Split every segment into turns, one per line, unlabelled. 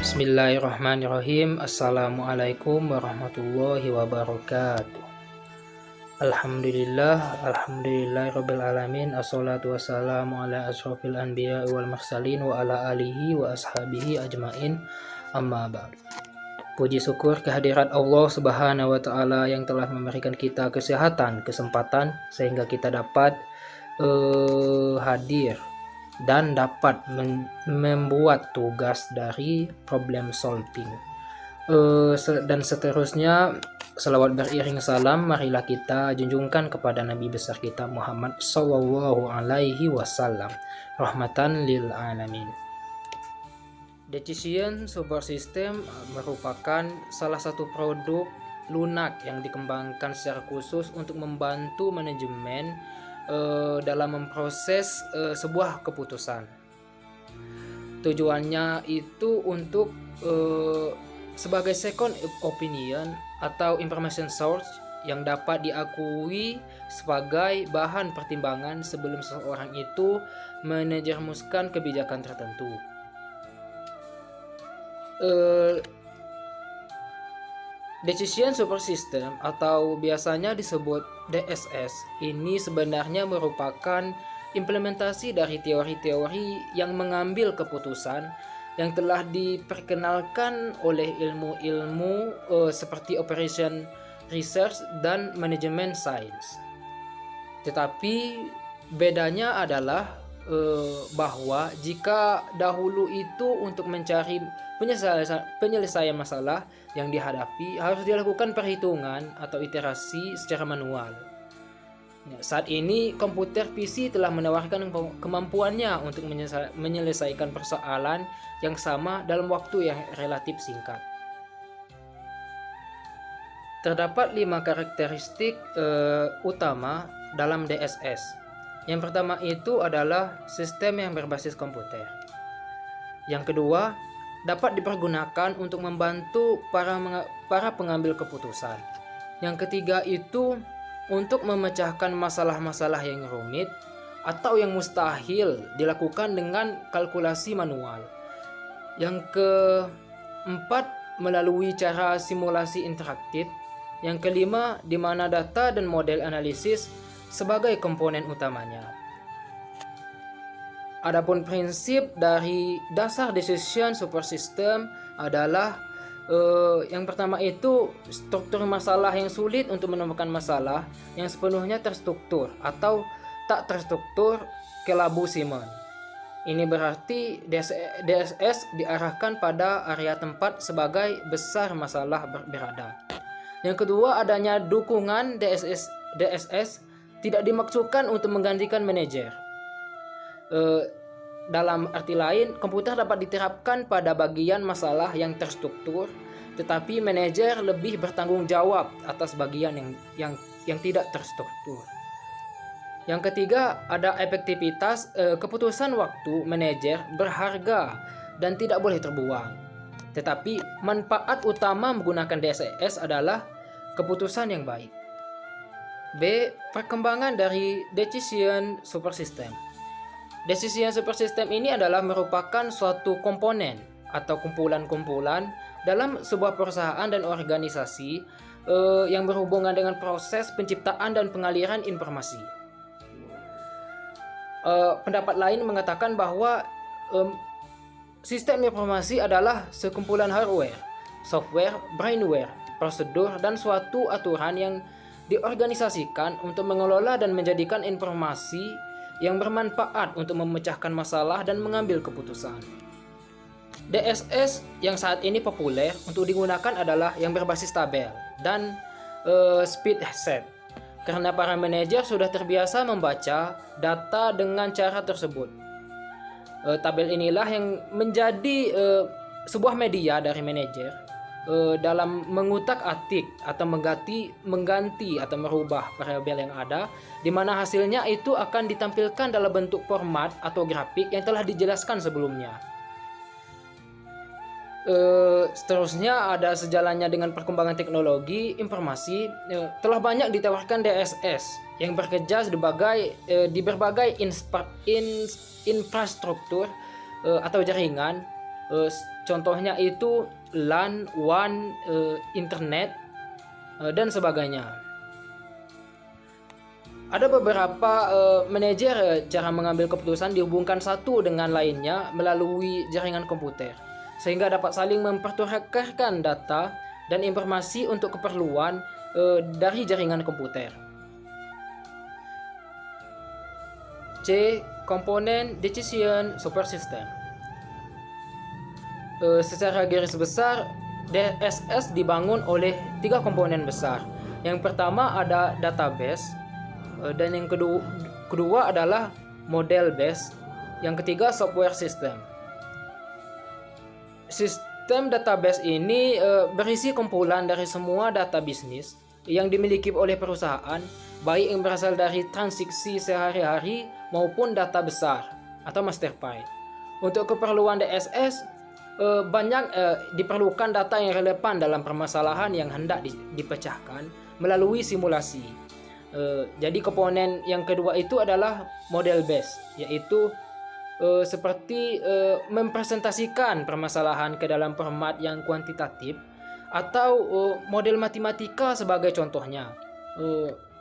Bismillahirrahmanirrahim. Assalamualaikum warahmatullahi wabarakatuh. Alhamdulillahirabbil alamin. Assalatu wassalamu ala asyrofil anbiya wal mursalin wa ala alihi wa ashabihi ajmain. Amma ba'd. Puji syukur kehadirat Allah Subhanahu wa taala yang telah memberikan kita kesehatan, kesempatan sehingga kita dapat hadir dan dapat membuat tugas dari problem solving. Dan seterusnya, selawat beriring salam marilah kita junjungkan kepada Nabi besar kita Muhammad sallallahu alaihi wasallam, rahmatan lil alamin. Decision Support System merupakan salah satu produk lunak yang dikembangkan secara khusus untuk membantu manajemen dalam memproses sebuah keputusan. Tujuannya itu untuk sebagai second opinion atau information source yang dapat diakui sebagai bahan pertimbangan sebelum seseorang itu menjerumuskan kebijakan tertentu. Decision Support System atau biasanya disebut DSS ini sebenarnya merupakan implementasi dari teori-teori yang mengambil keputusan yang telah diperkenalkan oleh ilmu-ilmu seperti Operation Research dan Management Science. Tetapi bedanya adalah bahwa jika dahulu itu untuk mencari penyelesaian masalah yang dihadapi harus dilakukan perhitungan atau iterasi secara manual. Saat ini komputer PC telah menawarkan kemampuannya untuk menyelesaikan persoalan yang sama dalam waktu yang relatif singkat. Terdapat 5 karakteristik utama dalam DSS. Yang pertama itu adalah sistem yang berbasis komputer. Yang kedua, dapat dipergunakan untuk membantu para pengambil keputusan. Yang ketiga itu untuk memecahkan masalah-masalah yang rumit atau yang mustahil dilakukan dengan kalkulasi manual. Yang keempat, melalui cara simulasi interaktif. Yang kelima, di mana data dan model analisis sebagai komponen utamanya. Adapun prinsip dari dasar decision support system adalah yang pertama itu struktur masalah yang sulit untuk menemukan masalah yang sepenuhnya terstruktur atau tak terstruktur kelabu Simon. Ini berarti DSS diarahkan pada area tempat sebagai besar masalah berada. Yang kedua, adanya dukungan DSS tidak dimaksudkan untuk menggantikan manajer. Dalam arti lain, komputer dapat diterapkan pada bagian masalah yang terstruktur, tetapi manajer lebih bertanggung jawab atas bagian yang tidak terstruktur. Yang ketiga, ada efektivitas. Keputusan waktu manajer berharga dan tidak boleh terbuang. Tetapi manfaat utama menggunakan DSS adalah keputusan yang baik. B. Perkembangan dari Decision Support System. Decision Support System ini adalah merupakan suatu komponen atau kumpulan-kumpulan dalam sebuah perusahaan dan organisasi yang berhubungan dengan proses penciptaan dan pengaliran informasi. Pendapat lain mengatakan bahwa sistem informasi adalah sekumpulan hardware, software, brainware, prosedur, dan suatu aturan yang diorganisasikan untuk mengelola dan menjadikan informasi yang bermanfaat untuk memecahkan masalah dan mengambil keputusan. DSS yang saat ini populer untuk digunakan adalah yang berbasis tabel dan speed set, karena para manajer sudah terbiasa membaca data dengan cara tersebut. Tabel inilah yang menjadi sebuah media dari manajer dalam mengutak-atik atau mengganti atau merubah variabel yang ada, di mana hasilnya itu akan ditampilkan dalam bentuk format atau grafik yang telah dijelaskan sebelumnya. Seterusnya, ada sejalannya dengan perkembangan teknologi informasi, telah banyak ditawarkan DSS yang bekerja di berbagai infrastruktur atau jaringan Contohnya itu LAN, WAN, internet, dan sebagainya. Ada beberapa manajer cara mengambil keputusan dihubungkan satu dengan lainnya melalui jaringan komputer, sehingga dapat saling mempertukarkan data dan informasi untuk keperluan dari jaringan komputer. C. Komponen Decision Support System. Secara garis besar, DSS dibangun oleh 3 komponen besar. Yang pertama ada database, dan yang kedua adalah model base, yang ketiga software system. Sistem database ini berisi kumpulan dari semua data bisnis yang dimiliki oleh perusahaan, baik yang berasal dari transaksi sehari-hari maupun data besar atau master file. Untuk keperluan DSS, banyak diperlukan data yang relevan dalam permasalahan yang hendak dipecahkan melalui simulasi. Jadi komponen yang kedua itu adalah model base, yaitu seperti mempresentasikan permasalahan ke dalam format yang kuantitatif atau model matematika sebagai contohnya,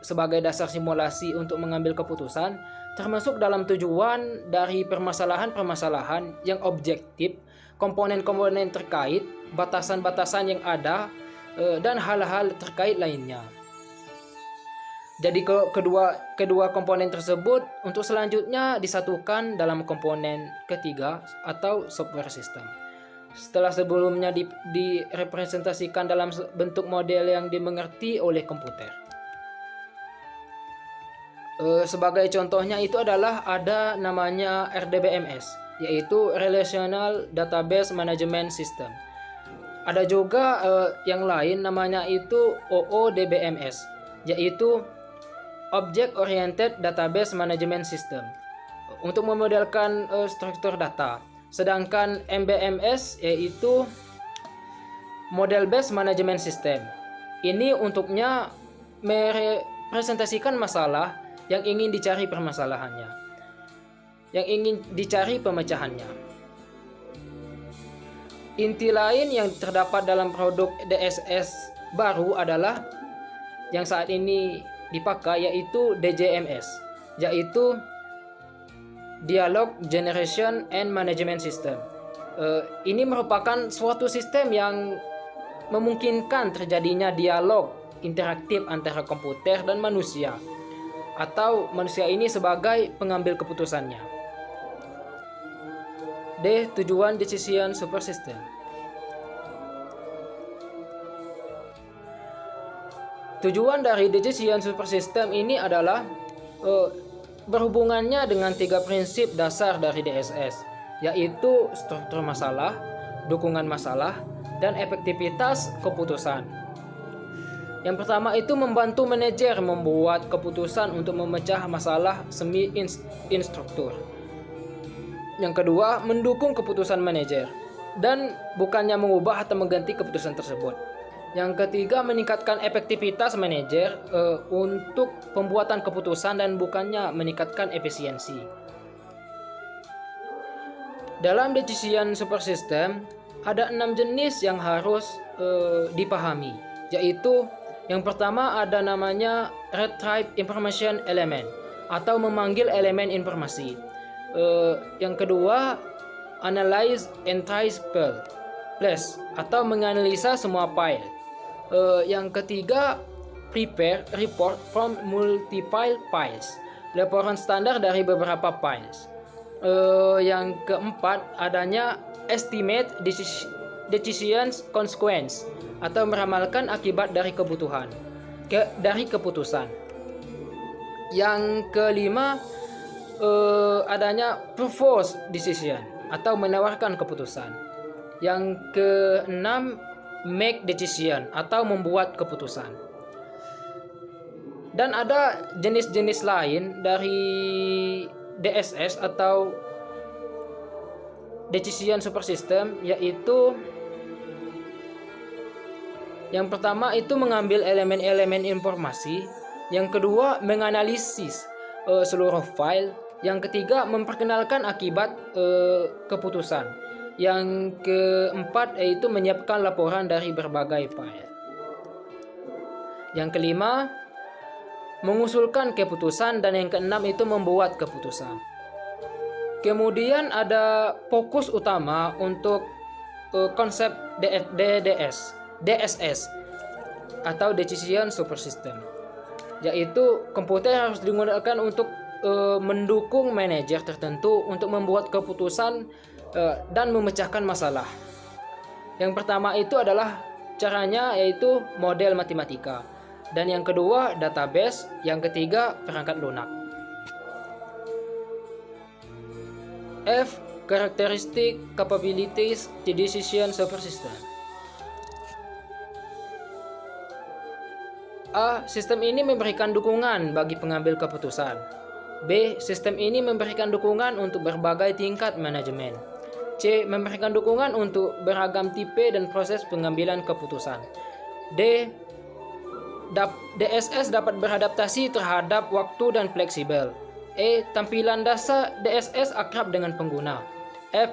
sebagai dasar simulasi untuk mengambil keputusan, termasuk dalam tujuan dari permasalahan-permasalahan yang objektif, komponen-komponen terkait, batasan-batasan yang ada, dan hal-hal terkait lainnya. Jadi kedua komponen tersebut untuk selanjutnya disatukan dalam komponen ketiga atau software system. Setelah sebelumnya direpresentasikan dalam bentuk model yang dimengerti oleh komputer. Sebagai contohnya itu adalah ada namanya RDBMS, yaitu Relational Database Management System. Ada juga yang lain namanya itu OODBMS, yaitu Object Oriented Database Management System, untuk memodelkan struktur data. Sedangkan MBMS yaitu Model Based Management System. Ini untuknya merepresentasikan masalah yang ingin dicari permasalahannya, yang ingin dicari pemecahannya. Inti lain yang terdapat dalam produk DSS baru adalah yang saat ini dipakai, yaitu DJMS, yaitu Dialog Generation and Management System. Ini merupakan suatu sistem yang memungkinkan terjadinya dialog interaktif antara komputer dan manusia, atau manusia ini sebagai pengambil keputusannya. D. Tujuan Decision Support System. Tujuan dari Decision Support System ini adalah berhubungannya dengan 3 prinsip dasar dari DSS, yaitu struktur masalah, dukungan masalah, dan efektivitas keputusan. Yang pertama itu membantu manajer membuat keputusan untuk memecah masalah semi-instruktur. Yang kedua, mendukung keputusan manajer dan bukannya mengubah atau mengganti keputusan tersebut. Yang ketiga, meningkatkan efektivitas manajer untuk pembuatan keputusan dan bukannya meningkatkan efisiensi. Dalam Decision Support System ada 6 jenis yang harus dipahami, yaitu yang pertama ada namanya Retrieve Information Element atau memanggil elemen informasi. Yang kedua, Analyze Entire Place atau menganalisa semua file. Yang ketiga, Prepare Report from Multiple Files, laporan standar dari beberapa files. Yang keempat, adanya Estimate Decision Consequence atau meramalkan akibat dari keputusan. Yang kelima, adanya Propose Decision atau menawarkan keputusan. Yang keenam, Make Decision atau membuat keputusan. Dan ada jenis-jenis lain dari DSS atau Decision Support System, yaitu yang pertama itu mengambil elemen-elemen informasi, yang kedua menganalisis seluruh file, yang ketiga memperkenalkan akibat keputusan, Yang keempat yaitu menyiapkan laporan dari berbagai file. Yang kelima, mengusulkan keputusan, dan yang keenam itu membuat keputusan. Kemudian ada fokus utama untuk konsep DSS atau Decision Support System, yaitu komputer harus digunakan untuk mendukung manajer tertentu untuk membuat keputusan dan memecahkan masalah. Yang pertama itu adalah caranya yaitu model matematika, dan yang kedua database, yang ketiga perangkat lunak. F. Characteristic Capabilities the Decision Support System. A. Sistem ini memberikan dukungan bagi pengambil keputusan. B. Sistem ini memberikan dukungan untuk berbagai tingkat manajemen. C. Memberikan dukungan untuk beragam tipe dan proses pengambilan keputusan. D. DSS dapat beradaptasi terhadap waktu dan fleksibel. E. Tampilan dasar DSS akrab dengan pengguna. F.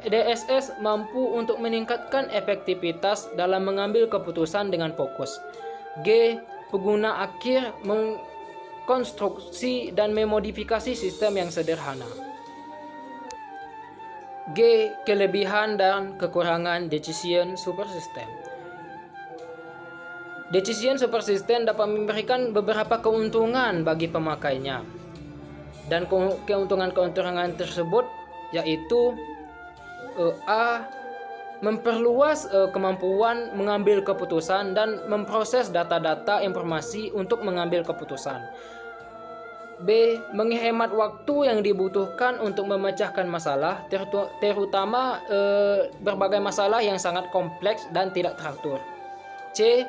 DSS mampu untuk meningkatkan efektivitas dalam mengambil keputusan dengan fokus. G. Pengguna akhir mengkonstruksi dan memodifikasi sistem yang sederhana. G. Kelebihan dan kekurangan Decision Support System. Decision Support System dapat memberikan beberapa keuntungan bagi pemakainya, dan keuntungan-keuntungan tersebut yaitu A. Memperluas kemampuan mengambil keputusan dan memproses data-data informasi untuk mengambil keputusan. B. Menghemat waktu yang dibutuhkan untuk memecahkan masalah, terutama berbagai masalah yang sangat kompleks dan tidak teratur. C.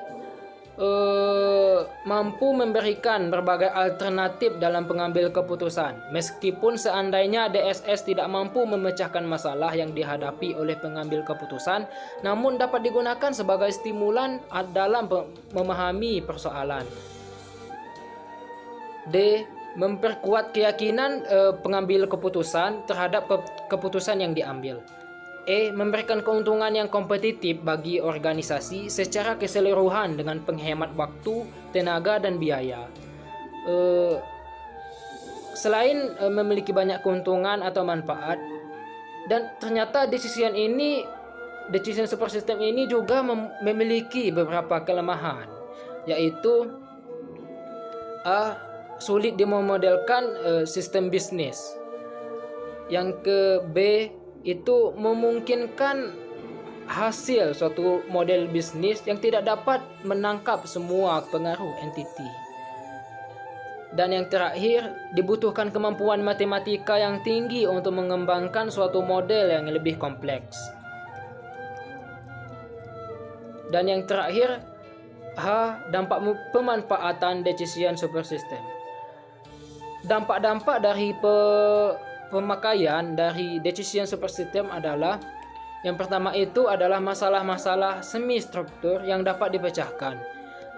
Mampu memberikan berbagai alternatif dalam pengambil keputusan, meskipun seandainya DSS tidak mampu memecahkan masalah yang dihadapi oleh pengambil keputusan, namun dapat digunakan sebagai stimulan dalam memahami persoalan. D. Memperkuat keyakinan pengambil keputusan terhadap keputusan yang diambil. E. Memberikan keuntungan yang kompetitif bagi organisasi secara keseluruhan dengan penghemat waktu, tenaga, dan biaya. Selain memiliki banyak keuntungan atau manfaat, dan ternyata decision support system ini juga memiliki beberapa kelemahan, yaitu A. Sulit dimodelkan sistem bisnis. Yang ke B itu memungkinkan hasil suatu model bisnis yang tidak dapat menangkap semua pengaruh entiti. Dan yang terakhir, dibutuhkan kemampuan matematika yang tinggi untuk mengembangkan suatu model yang lebih kompleks. Dan yang terakhir, H. Dampak pemanfaatan Decision Support System. Dampak-dampak dari pemakaian dari Decision Support System adalah, yang pertama itu adalah masalah-masalah semi struktur yang dapat dipecahkan.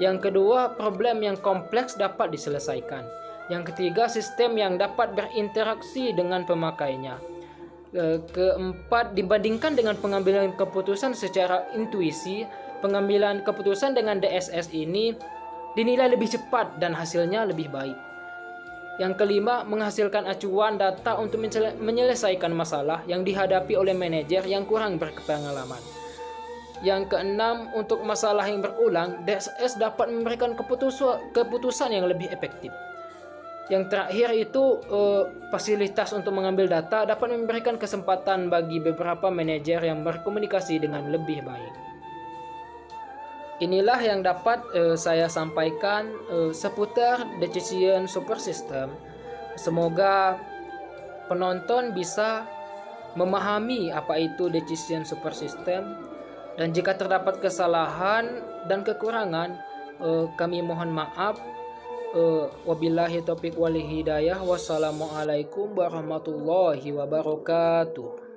Yang kedua, problem yang kompleks dapat diselesaikan. Yang ketiga, sistem yang dapat berinteraksi dengan pemakainya. Keempat, dibandingkan dengan pengambilan keputusan secara intuisi, pengambilan keputusan dengan DSS ini dinilai lebih cepat dan hasilnya lebih baik. Yang kelima, menghasilkan acuan data untuk menyelesaikan masalah yang dihadapi oleh manajer yang kurang berpengalaman. Yang keenam, untuk masalah yang berulang, DSS dapat memberikan keputusan yang lebih efektif. Yang terakhir itu fasilitas untuk mengambil data dapat memberikan kesempatan bagi beberapa manajer yang berkomunikasi dengan lebih baik. Inilah yang dapat saya sampaikan seputar Decision Support System. Semoga penonton bisa memahami apa itu Decision Support System, dan jika terdapat kesalahan dan kekurangan, kami mohon maaf. Wabillahi taufiq wal hidayah. Wassalamualaikum warahmatullahi wabarakatuh.